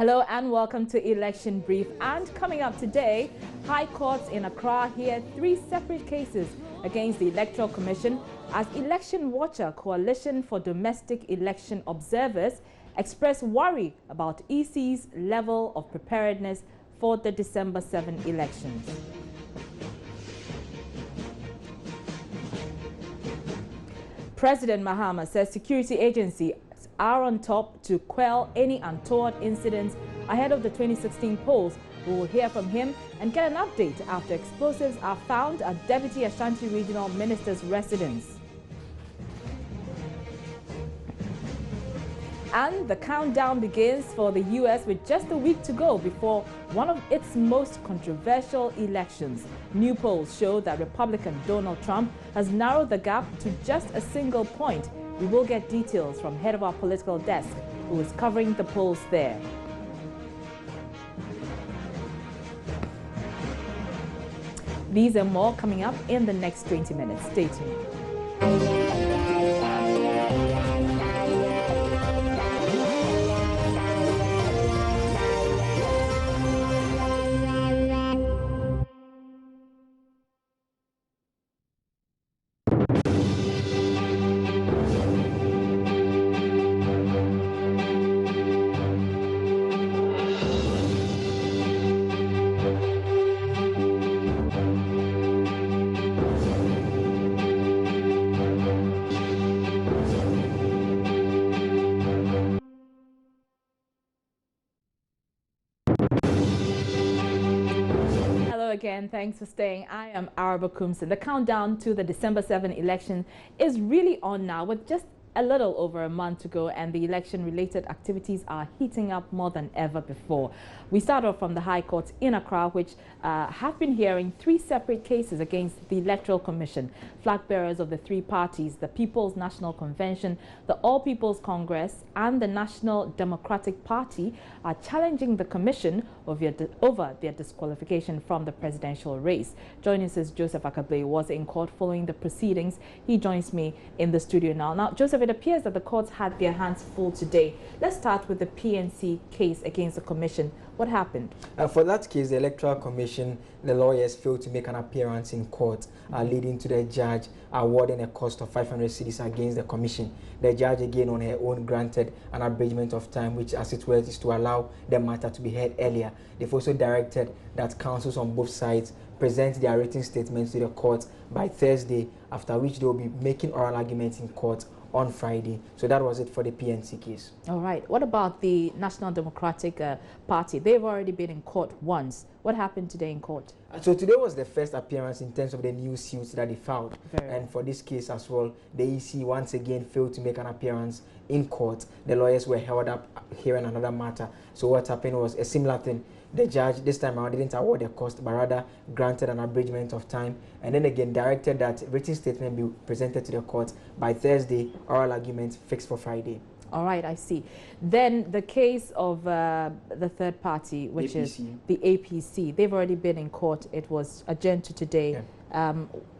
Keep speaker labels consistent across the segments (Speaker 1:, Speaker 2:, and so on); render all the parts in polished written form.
Speaker 1: Hello and welcome to Election Brief. And coming up today, High Courts in Accra hear 3 separate cases against the Electoral Commission as Election Watcher Coalition for Domestic Election Observers express worry about EC's level of preparedness for the December 7 elections. President Mahama says security agencies are on top to quell any untoward incidents ahead of the 2016 polls. We will hear from him and get an update after explosives are found at Deputy Ashanti Regional Minister's residence. And the countdown begins for the U.S. with just a week to go before one of its most controversial elections. New polls show that Republican Donald Trump has narrowed the gap to just a single point. We will get details from head of our political desk, who is covering the polls there. These and more coming up in the next 20 minutes. Stay tuned. Again, thanks for staying. I am Araba Kumsin. The countdown to the December 7 election is really on now, with just a little over a month to go, and the election-related activities are heating up more than ever before. We start off from the High Court in Accra, which have been hearing 3 separate cases against the Electoral Commission. Flag bearers of the 3 parties, the People's National Convention, the All People's Congress, and the National Democratic Party, are challenging the Commission over their disqualification from the presidential race. Joining us, Joseph Akable was in court following the proceedings. He joins me in the studio now. Now, Joseph, it appears that the courts had their hands full today. Let's start with the PNC case against the Commission. What happened?
Speaker 2: For that case, the Electoral Commission, the lawyers failed to make an appearance in court, leading to the judge awarding a cost of 500 cedis against the Commission. The judge, again on her own, granted an abridgment of time, which, as it were, is to allow the matter to be heard earlier. They've also directed that counsels on both sides present their written statements to the court by Thursday, after which they will be making oral arguments in court on Friday. So that was it for the PNC case. All right. What about the National Democratic Party? They've already been in court once. What happened today in court? So today was the first appearance in terms of the new suits that they filed. And for this case as well, the EC once again failed to make an appearance in court. The lawyers were held up hearing another matter. So what happened was a similar thing. The judge this time around didn't award the cost, but rather granted an abridgment of time, and then again directed that written statement be presented to the court by Thursday, oral argument fixed for Friday. All right, I see. Then the case of the third party, which is the APC, they've already been in court. It was adjourned to today. Yeah.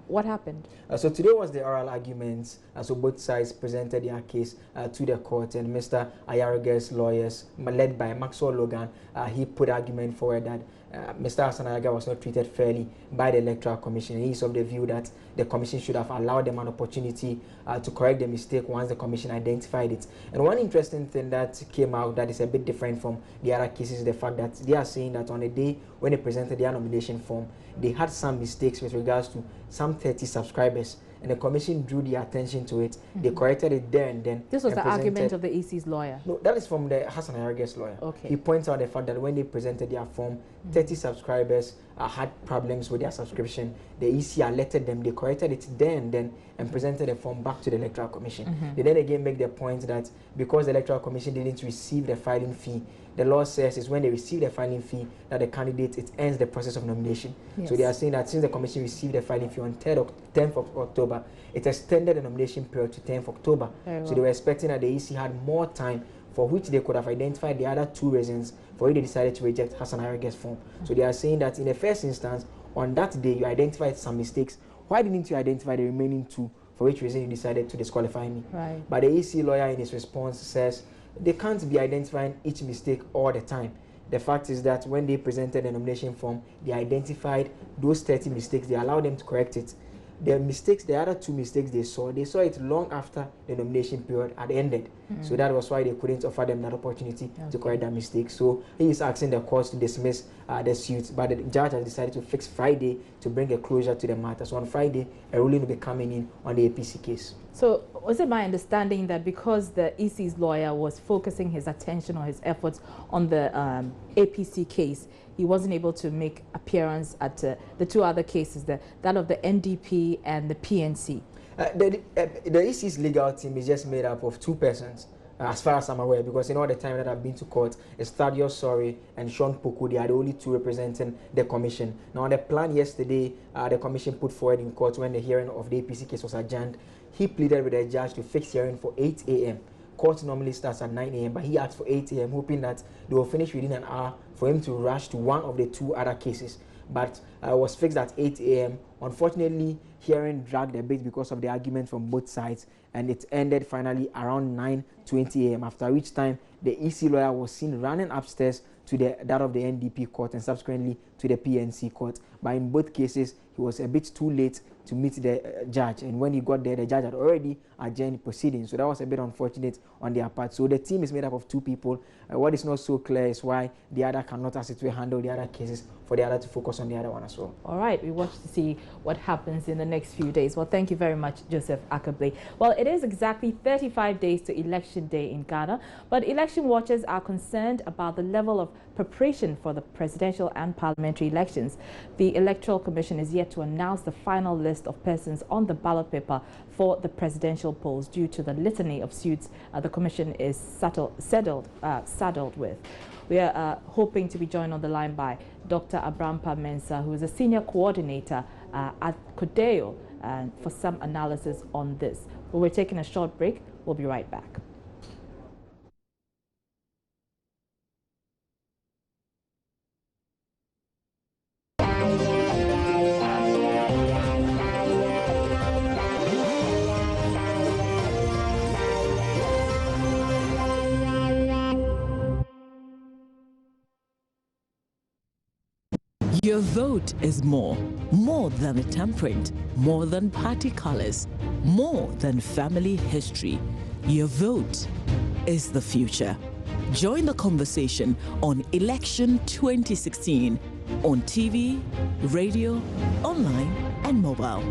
Speaker 2: What happened? So today was the oral arguments. So both sides presented their case to the court, and Mr. Ayariga's lawyers, led by Maxwell Logan, he put argument forward that Mr. Hassan Ayaga was not treated fairly by the Electoral Commission. He is of the view that the Commission should have allowed them an opportunity to correct the mistake once the Commission identified it. And one interesting thing that came out that is a bit different from the other cases is the fact that they are saying that on the day when they presented their nomination form, they had some mistakes with regards to some 30 subscribers, and the Commission drew their attention to it. They corrected it there and then. This was the argument of the EC's lawyer? No, that is from the Hassan Ayariga's lawyer. Okay. He points out the fact that when they presented their form, 30 subscribers had problems with their subscription. The EC alerted them. They corrected it there and then and presented the form back to the Electoral Commission. They then again make the point that because the Electoral Commission didn't receive the filing fee, the law says is when they receive the filing fee that the candidate, it ends the process of nomination. Yes. So they are saying that since the Commission received the filing fee on 10th of October, it extended the nomination period to 10th October. So they were expecting that the EC had more time, for which they could have identified the other 2 reasons for which they decided to reject Hassan Ayariga's form. So they are saying that in the first instance, on that day, you identified some mistakes. Why didn't you identify the remaining 2? For which reason you decided to disqualify me? Right. But the EC lawyer in his response says they can't be identifying each mistake all the time. The fact is that when they presented the nomination form, they identified those 30 mistakes. They allowed them to correct it. The mistakes, the other 2 mistakes they saw it long after the nomination period had ended. So that was why they couldn't offer them that opportunity to correct that mistake. So he is asking the courts to dismiss the suit, but the judge has decided to fix Friday to bring a closure to the matter. So on Friday, a ruling will be coming in on the APC case.
Speaker 1: So was it my understanding that because the EC's lawyer was focusing his attention or his efforts on the APC case, he wasn't able to make appearance at the 2 other cases, that of the NDP and the PNC?
Speaker 2: The EC's legal team is just made up of 2 persons, as far as I'm aware, because in all the time that I've been to court, it's Thaddeus Sorry and Sean Poku. They are the only 2 representing the commission. Now, the plan yesterday, the commission put forward in court when the hearing of the APC case was adjourned. He pleaded with the judge to fix hearing for 8 a.m. Court normally starts at 9 a.m., but he asked for 8 a.m., hoping that they will finish within an hour for him to rush to one of the 2 other cases. But was fixed at 8 a.m. Unfortunately, hearing dragged a bit because of the argument from both sides, and it ended finally around 9:20 a.m., after which time the EC lawyer was seen running upstairs to that of the NDP court and subsequently to the PNC court. But in both cases, he was a bit too late to meet the judge, and when he got there, the judge had already adjourned proceedings. So that was a bit unfortunate on their part. So the team is made up of 2 people. What is not so clear is why the other cannot, as it will, handle the other cases, for the other to focus on the other one as well.
Speaker 1: All right, we watch to see what happens in the next few days. Well, thank you very much, Joseph Akable. Well, it is exactly 35 days to Election Day in Ghana, but election watchers are concerned about the level of preparation for the presidential and parliamentary elections. The Electoral Commission is yet to announce the final list of persons on the ballot paper for the presidential polls due to the litany of suits the Commission is saddled with. We are hoping to be joined on the line by Dr. Abrampa Mensah, who is a senior coordinator at Codeo, for some analysis on this. But we're taking a short break. We'll be right back.
Speaker 3: Your vote is more than a thumbprint, more than party colors, more than family history. Your vote is the future. Join the conversation on Election 2016 on TV, radio, online, and mobile.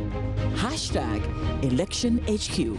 Speaker 3: #ElectionHQ.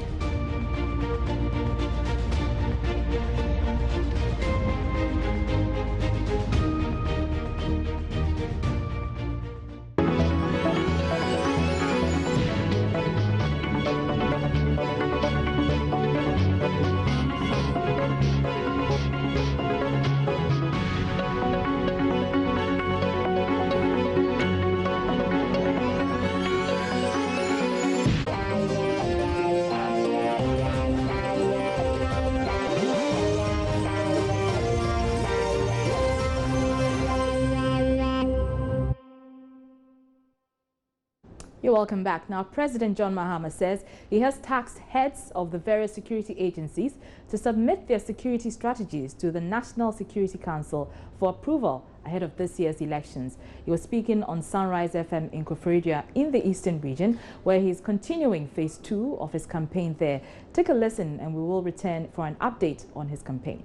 Speaker 1: You're welcome back. Now, President John Mahama says he has tasked heads of the various security agencies to submit their security strategies to the National Security Council for approval ahead of this year's elections. He was speaking on Sunrise FM in Koforidua in the Eastern region, where he's continuing phase 2 of his campaign there. Take a listen and we will return for an update on his campaign.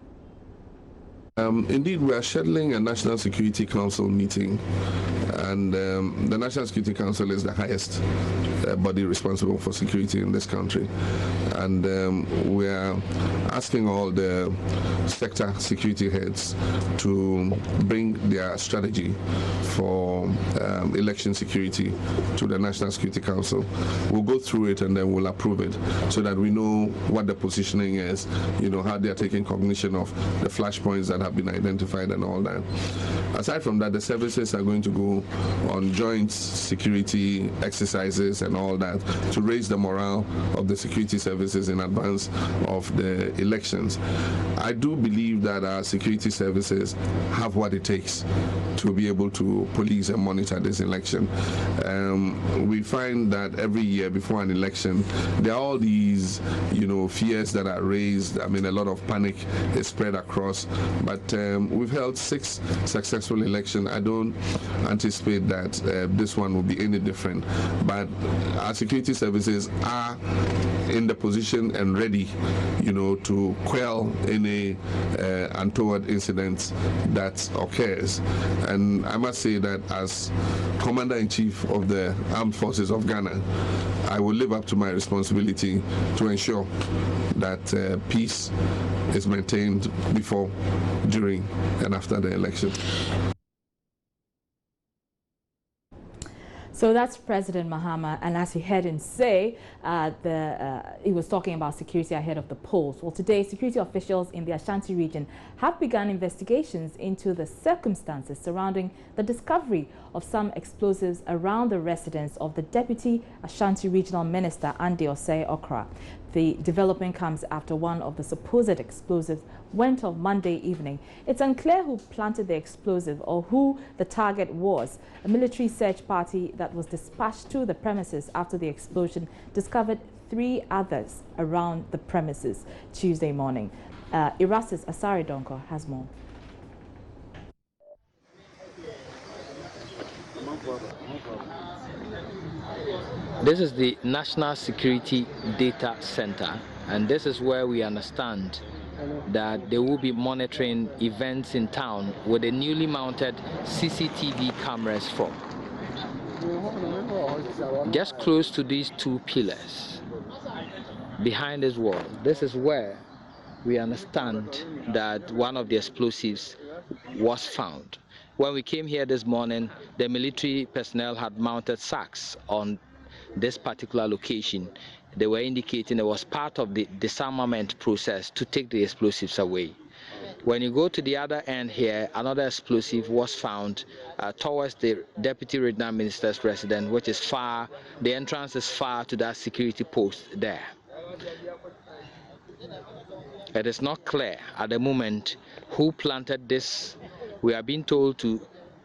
Speaker 4: Indeed, we are scheduling a National Security Council meeting, and the National Security Council is the highest body responsible for security in this country. And we are asking all the sector security heads to bring their strategy for election security to the National Security Council. We'll go through it and then we'll approve it so that we know what the positioning is, you know, how they are taking cognition of the flashpoints that have been identified and all that. Aside from that, the services are going to go on joint security exercises and all that to raise the morale of the security services in advance of the elections. I do believe that our security services have what it takes to be able to police and monitor this election. We find that every year before an election, there are all these, fears that are raised. I mean, a lot of panic is spread across, but we've held 6 successful elections. I don't anticipate that this one will be any different, but our security services are in the position and ready, to quell any untoward incidents that occurs. And I must say that as Commander-in-Chief of the Armed Forces of Ghana, I will live up to my responsibility to ensure that peace is maintained before, during, and after the election.
Speaker 1: So that's President Mahama, and as you heard him say, he was talking about security ahead of the polls. Well, today, security officials in the Ashanti region have begun investigations into the circumstances surrounding the discovery of some explosives around the residence of the Deputy Ashanti Regional Minister, Andy Osei Okra. The development comes after one of the supposed explosives went off Monday evening. It's unclear who planted the explosive or who the target was. A military search party that was dispatched to the premises after the explosion discovered 3 others around the premises Tuesday morning. Erastus Asari-Donko has more.
Speaker 5: This is the National Security Data Center, and this is where we understand that they will be monitoring events in town with the newly mounted CCTV cameras from. Just close to these 2 pillars behind this wall, this is where we understand that one of the explosives was found. When we came here this morning, the military personnel had mounted sacks on this particular location. They were indicating it was part of the disarmament process to take the explosives away. When you go to the other end here, another explosive was found towards the Deputy Regional Minister's residence, which is far, the entrance is far to that security post there. It is not clear at the moment who planted this. We are being told to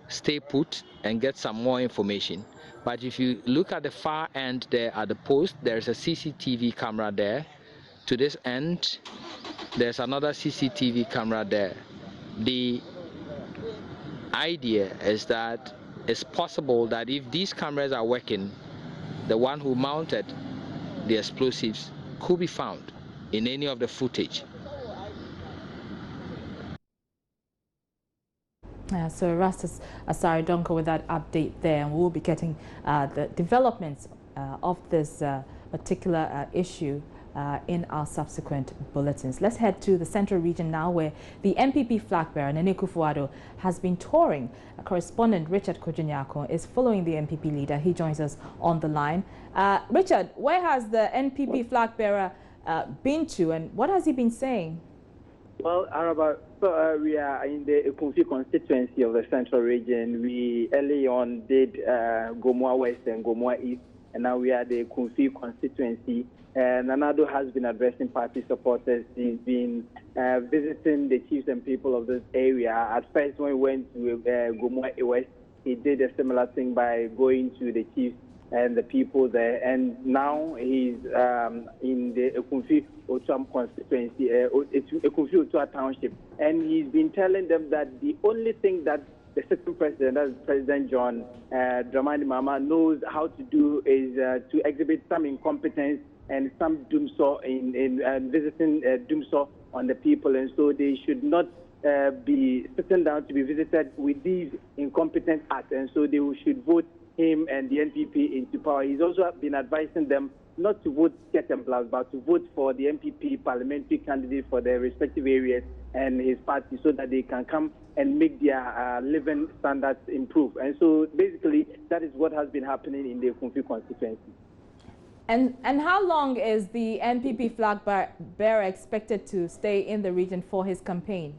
Speaker 5: stay put and get some more information. But if you look at the far end there at the post, there's a CCTV camera there. To this end, there's another CCTV camera there. The idea is that it's possible that if these cameras are working, the one who mounted the explosives could be found in any of the footage.
Speaker 1: So Erastus Asari-Donko with that update there, and we'll be getting the developments of this particular issue in our subsequent bulletins. Let's head to the central region now, where the NPP flag bearer, Nene Akufo-Addo, has been touring. Correspondent Richard Kojunyako is following the NPP leader. He joins us on the line. Richard, where has the NPP flag bearer been to, and what has he been saying?
Speaker 6: Well, Araba, we are in the Ekunfi constituency of the central region. We early on did Gomoa West and Gomoa East, and now we are the Ekunfi constituency. Nanado has been addressing party supporters. He's been visiting the chiefs and people of this area. At first, when we went to Gomoa West, he did a similar thing by going to the chiefs and the people there. And now he's in the Ekunfi Otuam constituency, Ekunfi Otua township. And he's been telling them that the only thing that the sitting president, that's President John Dramani Mahama, knows how to do is to exhibit some incompetence and some doomsaw in visiting doomsaw on the people. And so they should not be sitting down to be visited with these incompetent acts. And so they should vote him and the NPP into power. He's also been advising them not to vote cat and blouse, but to vote for the NPP parliamentary candidate for their respective areas and his party, so that they can come and make their living standards improve. And so basically, that is what has been happening in the Ekunfi constituency.
Speaker 1: And how long is the NPP flag bearer expected to stay in the region for his campaign?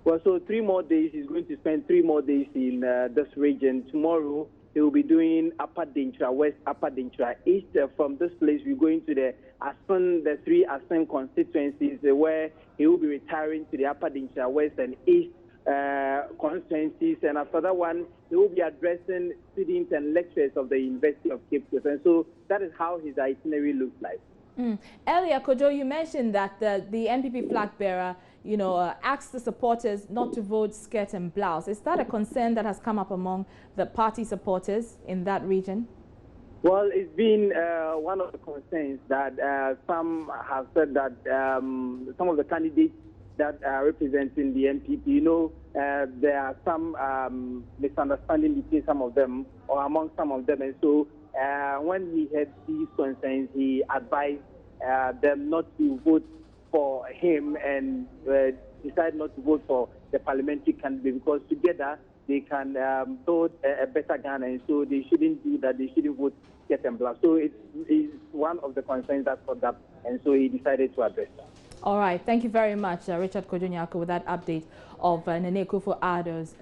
Speaker 6: Well, so 3 more days. He's going to spend 3 more days in this region. Tomorrow, he will be doing Upper Dintra West, Upper Dintra East. From this place, we're going to the 3 Ashanti constituencies where he will be retiring to the Upper Dintra West and East constituencies. And after that one, he will be addressing students and lecturers of the University of Cape Coast. And so that is how his itinerary looks like.
Speaker 1: Earlier, Kojo, you mentioned that the NPP flag bearer, asked the supporters not to vote skirt and blouse. Is that a concern that has come up among the party supporters in that region?
Speaker 6: Well, it's been one of the concerns that some have said that some of the candidates that are representing the NPP, there are some misunderstanding between some of them or among some of them. And so when he had these concerns, he advised them not to vote for him and decide not to vote for the parliamentary candidate because together they can build a better Ghana, and so they shouldn't do that. They shouldn't vote skirt and blouse. So it's one of the concerns that's got up, and so he decided to address that.
Speaker 1: All right. Thank you very much, Richard Kojo Nyarko, with that update of Nene Akufo-Addo's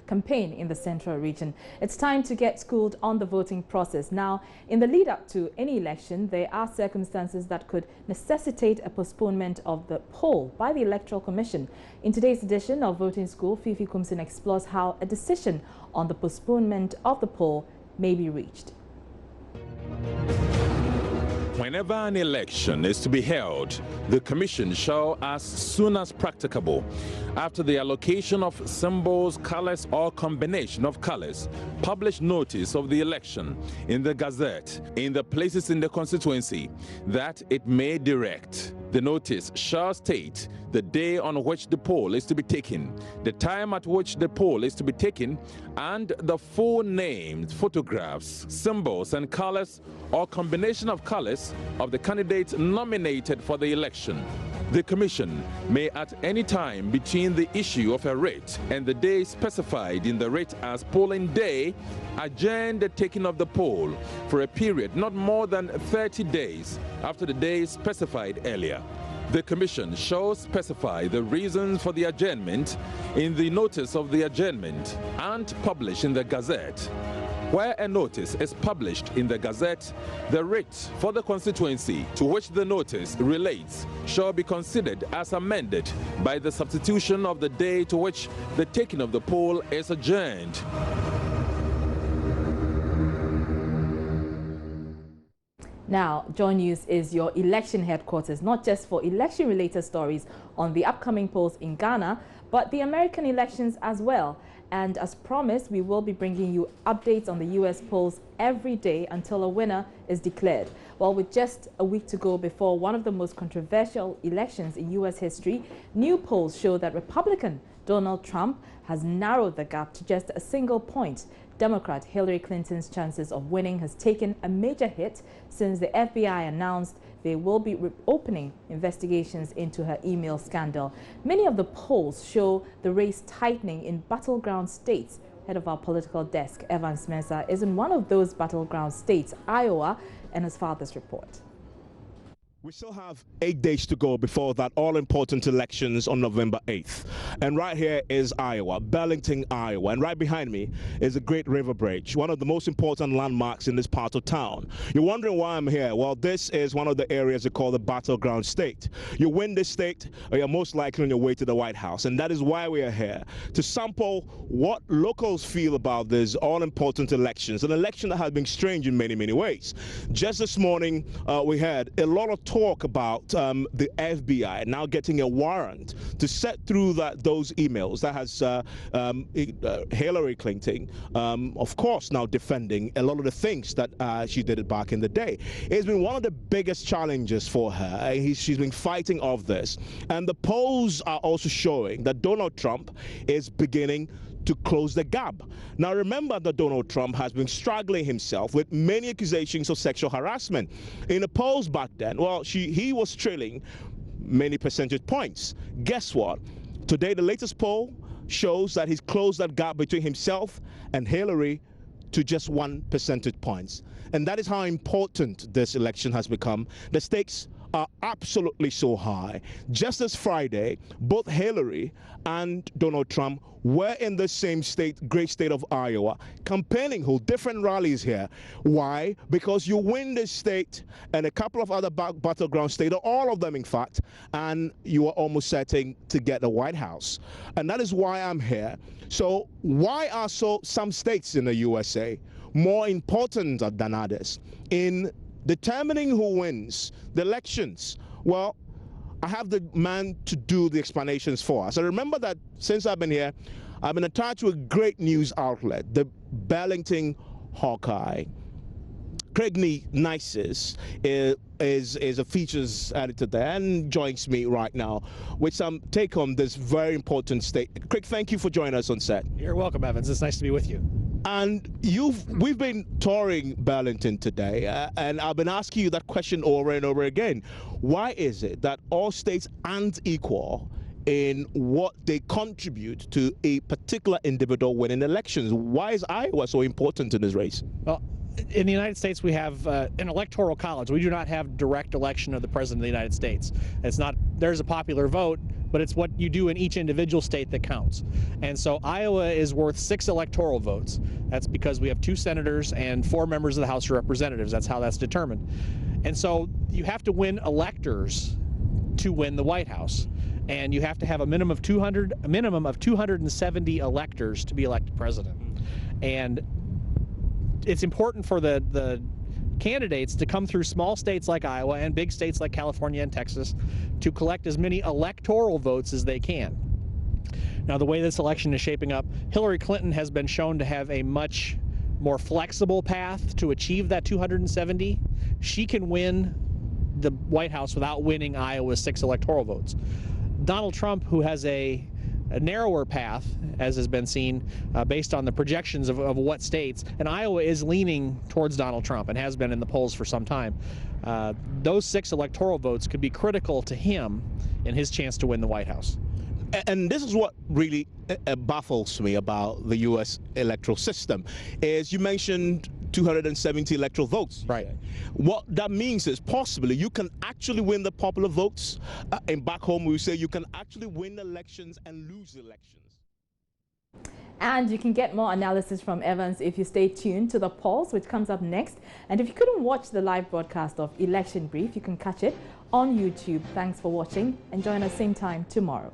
Speaker 1: campaign in the Central Region. It's time to get schooled on the voting process. Now, in the lead up to any election, there are circumstances that could necessitate a postponement of the poll by the Electoral Commission. In today's edition of Voting School, Fifi Kumsin explores how a decision on the postponement of the poll may be reached.
Speaker 7: Whenever an election is to be held, the Commission shall, as soon as practicable, after the allocation of symbols, colors, or combination of colors, publish notice of the election in the Gazette in the places in the constituency that it may direct. The notice shall state the day on which the poll is to be taken, the time at which the poll is to be taken, and the full names, photographs, symbols, and colors or combination of colors of the candidates nominated for the election. The Commission may at any time between the issue of a writ and the day specified in the writ as polling day adjourn the taking of the poll for a period not more than 30 days after the day specified earlier. The Commission shall specify the reasons for the adjournment in the notice of the adjournment and publish in the Gazette. Where a notice is published in the Gazette, the writ for the constituency to which the notice relates shall be considered as amended by the substitution of the day to which the taking of the poll is adjourned.
Speaker 1: Now, Joy News is your election headquarters, not just for election-related stories on the upcoming polls in Ghana, but the American elections as well. And as promised, we will be bringing you updates on the U.S. polls every day until a winner is declared. Well, with just a week to go before one of the most controversial elections in U.S. history, new polls show that Republican Donald Trump has narrowed the gap to just a single point. Democrat Hillary Clinton's chances of winning has taken a major hit since the FBI announced they will be opening investigations into her email scandal. Many of the polls show the race tightening in battleground states. Head of our political desk, Evans Mensah, is in one of those battleground states, Iowa, and has filed this report.
Speaker 8: We still have 8 days to go before that all-important elections on November 8th. And right here is Iowa, Burlington, Iowa. And right behind me is the Great River Bridge, one of the most important landmarks in this part of town. You're wondering why I'm here. Well, this is one of the areas they call the battleground state. You win this state, or you're most likely on your way to the White House. And that is why we are here, to sample what locals feel about these all-important elections, an election that has been strange in many, many ways. Just this morning, we had a lot of talk about the FBI now getting a warrant to set through those emails. That has Hillary Clinton, of course, now defending a lot of the things that she did back in the day. It's been one of the biggest challenges for her. She's been fighting off this. And the polls are also showing that Donald Trump is beginning to close the gap. Now remember that Donald Trump has been struggling himself with many accusations of sexual harassment. In the polls back then, well, he was trailing many percentage points. Guess what? Today, the latest poll shows that he's closed that gap between himself and Hillary to just 1 percentage points. And that is how important this election has become. The stakes are absolutely so high. Just this Friday, both Hillary and Donald Trump were in the same state, great state of Iowa, campaigning, hold different rallies here. Why? Because you win this state and a couple of other battleground states, or all of them in fact, and you are almost certain to get the White House. And that is why I'm here. So why are some states in the USA more important than others in determining who wins the elections? Well, I have the man to do the explanations for us. I remember that since I've been here, I've been attached to a great news outlet, the Burlington Hawkeye. Craig Nices is a features editor there and joins me right now with some take on this very important state. Craig, thank you for joining us on set.
Speaker 9: You're welcome, Evans. It's nice to be with you.
Speaker 8: And we've been touring Burlington today, and I've been asking you that question over and over again. Why is it that all states aren't equal in what they contribute to a particular individual winning elections? Why is Iowa so important in this race?
Speaker 9: Well, in the United States, we have an electoral college. We do not have direct election of the President of the United States. It's not, there's a popular vote, but it's what you do in each individual state that counts. And so Iowa is worth 6 electoral votes. That's because we have 2 senators and 4 members of the House of Representatives. That's how that's determined. And so you have to win electors to win the White House. And you have to have a minimum of 270 electors to be elected president. And it's important for the candidates to come through small states like Iowa and big states like California and Texas to collect as many electoral votes as they can. Now, the way this election is shaping up, Hillary Clinton has been shown to have a much more flexible path to achieve that 270. She can win the White House without winning Iowa's 6 electoral votes. Donald Trump, who has a narrower path, as has been seen based on the projections of what states, and Iowa is leaning towards Donald Trump and has been in the polls for some time. Those 6 electoral votes could be critical to him in his chance to win the White House.
Speaker 8: And this is what really baffles me about the U.S. electoral system, is you mentioned 270 electoral votes.
Speaker 9: Right.
Speaker 8: What that means is possibly you can actually win the popular votes. And back home we say you can actually win elections and lose elections.
Speaker 1: And you can get more analysis from Evans if you stay tuned to The Pulse, which comes up next. And if you couldn't watch the live broadcast of Election Brief, you can catch it on YouTube. Thanks for watching and join us same time tomorrow.